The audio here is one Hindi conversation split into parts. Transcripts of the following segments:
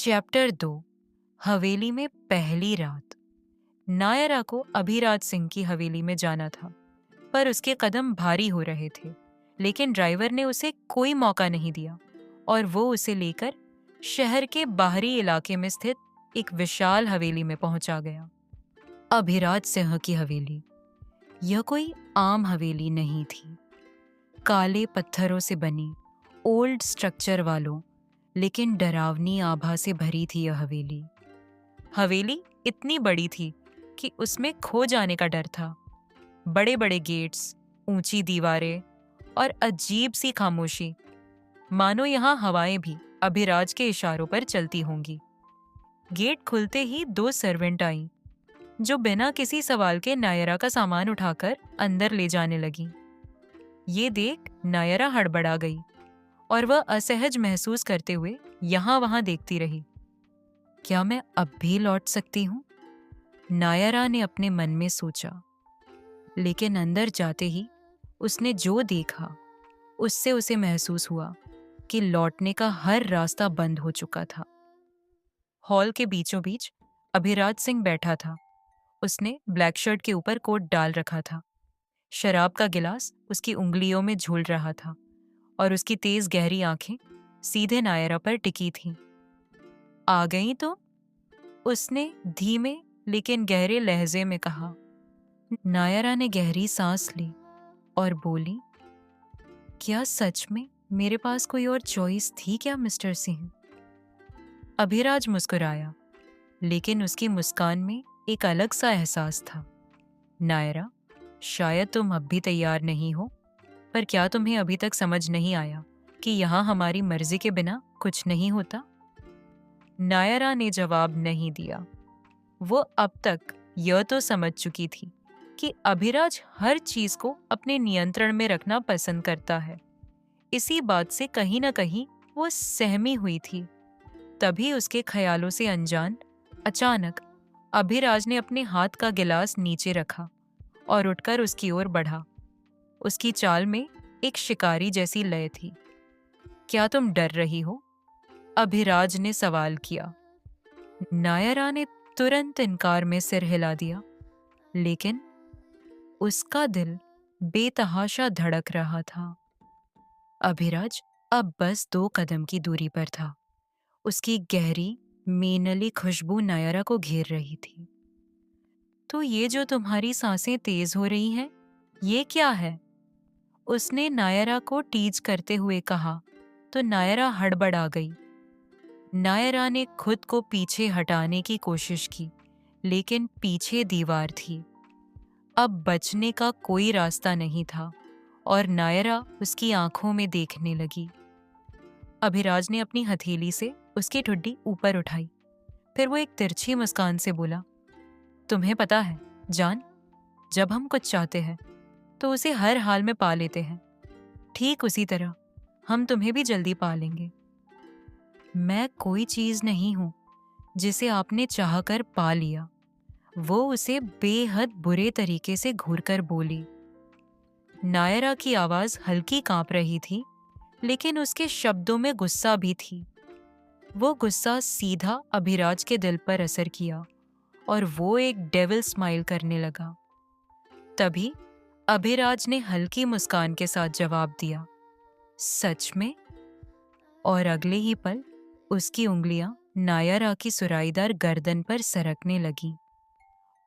चैप्टर 2। हवेली में पहली रात। नायरा को अभिराज सिंह की हवेली में जाना था, पर उसके कदम भारी हो रहे थे। लेकिन ड्राइवर ने उसे कोई मौका नहीं दिया और वो उसे लेकर शहर के बाहरी इलाके में स्थित एक विशाल हवेली में पहुंचा गया। अभिराज सिंह की हवेली। यह कोई आम हवेली नहीं थी। काले पत्थरों से बनी, ओल्ड स्ट्रक्चर वालों लेकिन डरावनी आभा से भरी थी यह हवेली। हवेली इतनी बड़ी थी कि उसमें खो जाने का डर था। बड़े बड़े गेट्स, ऊंची दीवारें और अजीब सी खामोशी, मानो यहाँ हवाएं भी अभिराज के इशारों पर चलती होंगी। गेट खुलते ही दो सर्वेंट आईं, जो बिना किसी सवाल के नायरा का सामान उठाकर अंदर ले जाने लगी। ये देख नायरा हड़बड़ा गई और वह असहज महसूस करते हुए यहाँ वहां देखती रही। क्या मैं अब भी लौट सकती हूँ? नायरा ने अपने मन में सोचा। लेकिन अंदर जाते ही उसने जो देखा, उससे उसे महसूस हुआ कि लौटने का हर रास्ता बंद हो चुका था। हॉल के बीचों बीच अभिराज सिंह बैठा था। उसने ब्लैक शर्ट के ऊपर कोट डाल रखा था। शराब का गिलास उसकी उंगलियों में झूल रहा था और उसकी तेज गहरी आंखें सीधे नायरा पर टिकी थीं। आ गई तो? उसने धीमे लेकिन गहरे लहजे में कहा। नायरा ने गहरी सांस ली और बोली, क्या सच में मेरे पास कोई और चॉइस थी क्या मिस्टर सिंह? अभिराज मुस्कुराया, लेकिन उसकी मुस्कान में एक अलग सा एहसास था। नायरा, शायद तुम अब भी तैयार नहीं हो, पर क्या तुम्हें अभी तक समझ नहीं आया कि यहाँ हमारी मर्जी के बिना कुछ नहीं होता? नायरा ने जवाब नहीं दिया। वो अब तक यह तो समझ चुकी थी कि अभिराज हर चीज को अपने नियंत्रण में रखना पसंद करता है। इसी बात से कहीं न कहीं वो सहमी हुई थी। तभी उसके ख्यालों से अनजान अचानक अभिराज ने अपने हाथ का गिलास नीचे रखा और उठकर उसकी ओर बढ़ा। उसकी चाल में एक शिकारी जैसी लय थी। क्या तुम डर रही हो? अभिराज ने सवाल किया। नायरा ने तुरंत इनकार में सिर हिला दिया, लेकिन उसका दिल बेतहाशा धड़क रहा था। अभिराज अब बस 2 कदम की दूरी पर था। उसकी गहरी मेनली खुशबू नायरा को घेर रही थी। तो ये जो तुम्हारी सांसें तेज हो रही हैं, ये क्या है? उसने नायरा को टीज करते हुए कहा तो नायरा हड़बड़ा गई। नायरा ने खुद को पीछे हटाने की कोशिश की, लेकिन पीछे दीवार थी। अब बचने का कोई रास्ता नहीं था और नायरा उसकी आंखों में देखने लगी। अभिराज ने अपनी हथेली से उसकी ठुड्डी ऊपर उठाई। फिर वो एक तिरछी मुस्कान से बोला, तुम्हें पता है जान, जब हम कुछ चाहते हैं तो उसे हर हाल में पा लेते हैं। ठीक उसी तरह हम तुम्हें भी जल्दी पा लेंगे। मैं कोई चीज नहीं हूं जिसे आपने चाहकर पा लिया, वो उसे बेहद बुरे तरीके से घूरकर बोली। नायरा की आवाज हल्की कांप रही थी, लेकिन उसके शब्दों में गुस्सा भी थी। वो गुस्सा सीधा अभिराज के दिल पर असर किया और वो एक डेविल स्माइल करने लगा। तभी अभिराज ने हल्की मुस्कान के साथ जवाब दिया, सच में? और अगले ही पल उसकी उंगलियां नायरा की सुराईदार गर्दन पर सरकने लगीं।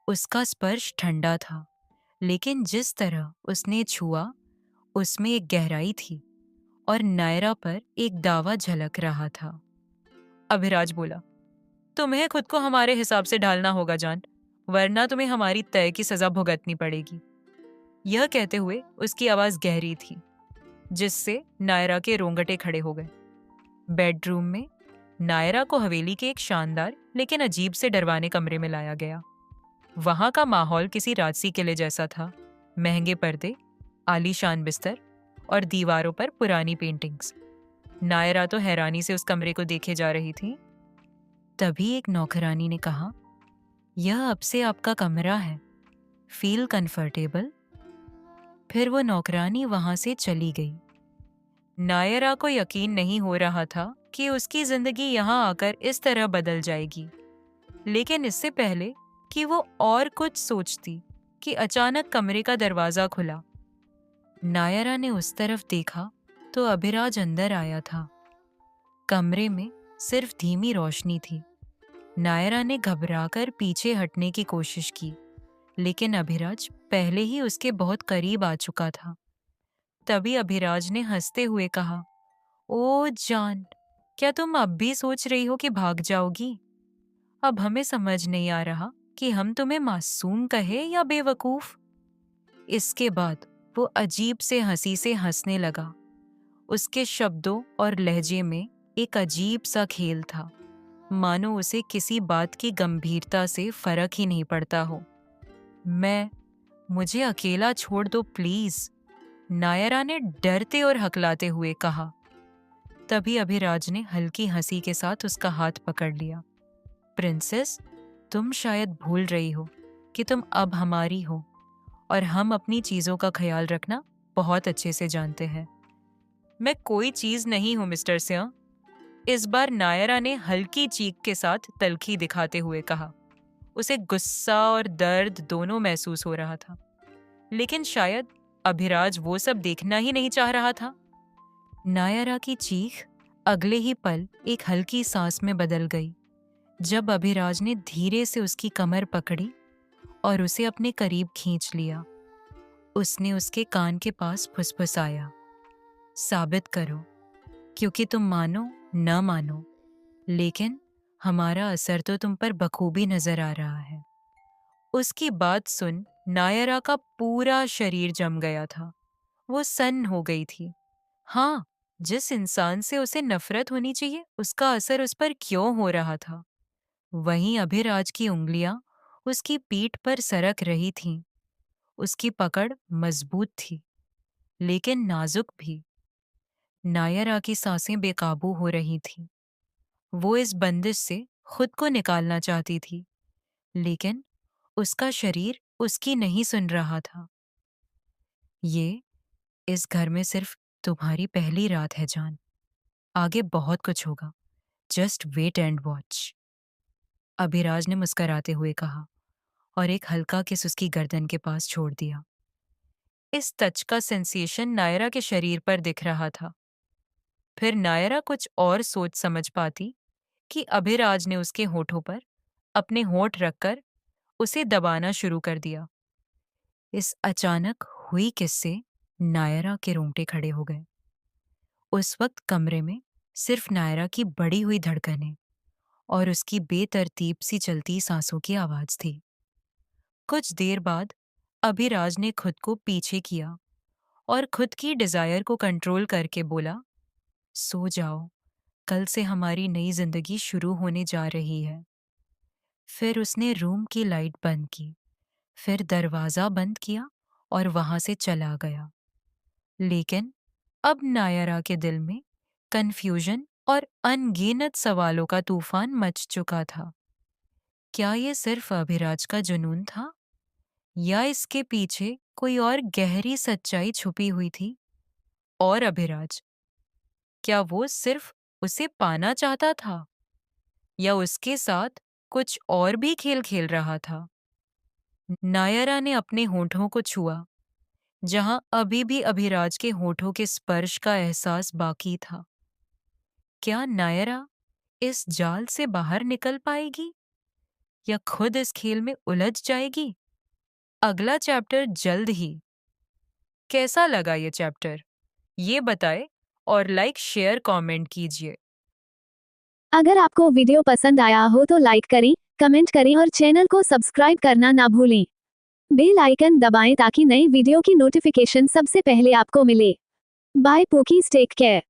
उसका स्पर्श ठंडा था, लेकिन जिस तरह उसने छुआ उसमें एक गहराई थी और नायरा पर एक दावा झलक रहा था। अभिराज बोला, तुम्हें खुद को हमारे हिसाब से ढालना होगा जान, वरना तुम्हें हमारी तय की सजा भुगतनी पड़ेगी। यह कहते हुए उसकी आवाज गहरी थी, जिससे नायरा के रोंगटे खड़े हो गए। बेडरूम में नायरा को हवेली के एक शानदार लेकिन अजीब से डरवाने कमरे में लाया गया। वहां का माहौल किसी राजसी किले जैसा था। महंगे पर्दे, आलीशान बिस्तर और दीवारों पर पुरानी पेंटिंग्स। नायरा तो हैरानी से उस कमरे को देखे जा रही थी। तभी एक नौकरानी ने कहा, यह अब से आपका कमरा है, फील कंफर्टेबल। फिर वो नौकरानी वहां से चली गई। नायरा को यकीन नहीं हो रहा था कि उसकी जिंदगी यहाँ आकर इस तरह बदल जाएगी। लेकिन इससे पहले कि वो और कुछ सोचती कि अचानक कमरे का दरवाजा खुला। नायरा ने उस तरफ देखा तो अभिराज अंदर आया था। कमरे में सिर्फ धीमी रोशनी थी। नायरा ने घबराकर पीछे हटने की कोशिश की, लेकिन अभिराज पहले ही उसके बहुत करीब आ चुका था। तभी अभिराज ने हंसते हुए कहा, ओ जान, क्या तुम अब भी सोच रही हो कि भाग जाओगी? अब हमें समझ नहीं आ रहा कि हम तुम्हें मासूम कहे या बेवकूफ। इसके बाद वो अजीब से हंसी से हंसने लगा। उसके शब्दों और लहजे में एक अजीब सा खेल था, मानो उसे किसी बात की गंभीरता से फर्क ही नहीं पड़ता हो। मुझे अकेला छोड़ दो प्लीज, नायरा ने डरते और हकलाते हुए कहा। तभी अभिराज ने हल्की हंसी के साथ उसका हाथ पकड़ लिया। प्रिंसेस, तुम शायद भूल रही हो कि तुम अब हमारी हो और हम अपनी चीजों का ख्याल रखना बहुत अच्छे से जानते हैं। मैं कोई चीज नहीं हूं मिस्टर सिंह, इस बार नायरा ने हल्की चीख के साथ तल्खी दिखाते हुए कहा। उसे गुस्सा और दर्द दोनों महसूस हो रहा था, लेकिन शायद अभिराज वो सब देखना ही नहीं चाह रहा था। नायरा की चीख अगले ही पल एक हल्की सांस में बदल गई, जब अभिराज ने धीरे से उसकी कमर पकड़ी और उसे अपने करीब खींच लिया। उसने उसके कान के पास फुसफुसाया, साबित करो, क्योंकि तुम मानो न मानो, लेकिन हमारा असर तो तुम पर बखूबी नजर आ रहा है। उसकी बात सुन नायरा का पूरा शरीर जम गया था। वो सन्न हो गई थी। हाँ, जिस इंसान से उसे नफरत होनी चाहिए, उसका असर उस पर क्यों हो रहा था? वहीं अभिराज की उंगलियां उसकी पीठ पर सरक रही थीं। उसकी पकड़ मजबूत थी, लेकिन नाजुक भी। नायरा की सांसें बेकाबू हो रही थीं। वो इस बंदिश से खुद को निकालना चाहती थी, लेकिन उसका शरीर उसकी नहीं सुन रहा था। ये इस घर में सिर्फ तुम्हारी पहली रात है जान। आगे बहुत कुछ होगा। Just wait and watch. Abhiraj ने मुस्कराते हुए कहा और एक हल्का किस उसकी गर्दन के पास छोड़ दिया। इस टच का सेंसेशन नायरा के शरीर पर दिख रहा था। फिर नायरा कुछ और सोच समझ पाती कि अभिराज ने उसके होठों पर अपने होठ रखकर उसे दबाना शुरू कर दिया। इस अचानक हुई किस से नायरा के रोंगटे खड़े हो गए। उस वक्त कमरे में सिर्फ नायरा की बढ़ी हुई धड़कनें और उसकी बेतरतीब सी चलती सांसों की आवाज थी। कुछ देर बाद अभिराज ने खुद को पीछे किया और खुद की डिजायर को कंट्रोल करके बोला, सो जाओ, कल से हमारी नई जिंदगी शुरू होने जा रही है। फिर उसने रूम की लाइट बंद की, फिर दरवाजा बंद किया और वहां से चला गया। लेकिन अब नायरा के दिल में कन्फ्यूजन और अनगिनत सवालों का तूफान मच चुका था। क्या ये सिर्फ अभिराज का जुनून था, या इसके पीछे कोई और गहरी सच्चाई छुपी हुई थी? और अभिराज, क्या वो सिर्फ उसे पाना चाहता था, या उसके साथ कुछ और भी खेल खेल रहा था? नायरा ने अपने होठों को छुआ, जहां अभी भी अभिराज के होठों के स्पर्श का एहसास बाकी था। क्या नायरा इस जाल से बाहर निकल पाएगी, या खुद इस खेल में उलझ जाएगी? अगला चैप्टर जल्द ही। कैसा लगा ये चैप्टर, ये बताएं और लाइक शेयर कमेंट कीजिए। अगर आपको वीडियो पसंद आया हो तो लाइक करें, कमेंट करें और चैनल को सब्सक्राइब करना ना भूलें। बेल आइकन दबाएं ताकि नई वीडियो की नोटिफिकेशन सबसे पहले आपको मिले। बाय पोकीज, टेक केयर।